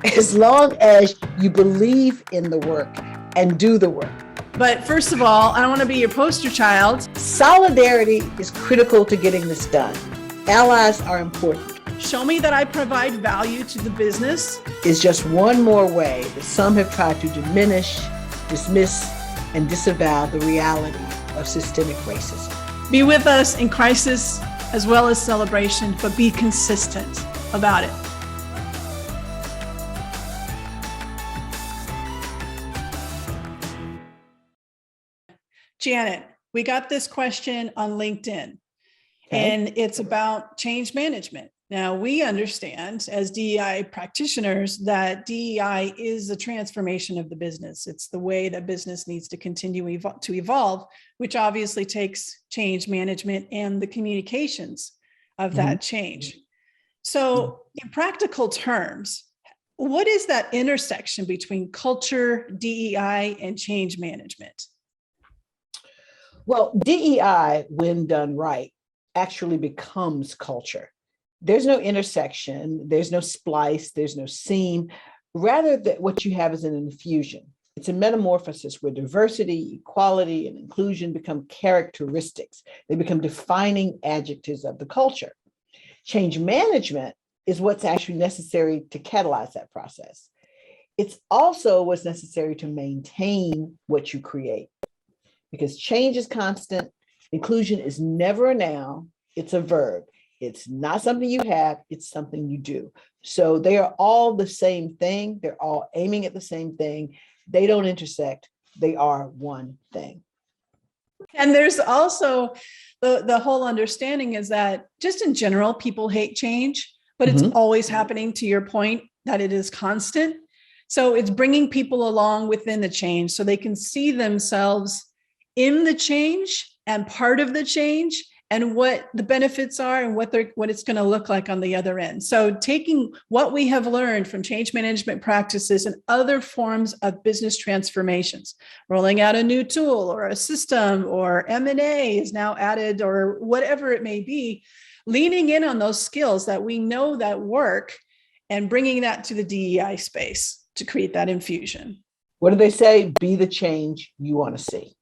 as long as you believe in the work and do the work. But first of all, I don't want to be your poster child. Solidarity is critical to getting this done. Allies are important. Show me that I provide value to the business. Is just one more way that some have tried to diminish, dismiss, and disavow the reality of systemic racism. Be with us in crisis as well as celebration, but be consistent about it. Janet, we got this question on LinkedIn, and it's about change management. Now, we understand as DEI practitioners that DEI is the transformation of the business. It's the way that business needs to continue to evolve, which obviously takes change management and the communications of that change. So in practical terms, what is that intersection between culture, DEI, and change management? Well, DEI, when done right, actually becomes culture. There's no intersection, there's no splice, there's no seam. Rather, that what you have is an infusion. It's a metamorphosis where diversity, equality, and inclusion become characteristics. They become defining adjectives of the culture. Change management is what's actually necessary to catalyze that process. It's also what's necessary to maintain what you create. Because change is constant, inclusion is never a noun, it's a verb. It's not something you have, it's something you do. So they are all the same thing. They're all aiming at the same thing. They don't intersect. They are one thing. And there's also the whole understanding is that just in general, people hate change, but it's always happening, to your point, that it is constant. So it's bringing people along within the change so they can see themselves in the change and part of the change, and what the benefits are and what it's going to look like on the other end. So taking what we have learned from change management practices and other forms of business transformations, rolling out a new tool or a system or M&A is now added or whatever it may be, leaning in on those skills that we know that work and bringing that to the DEI space to create that infusion. What do they say? Be the change you want to see.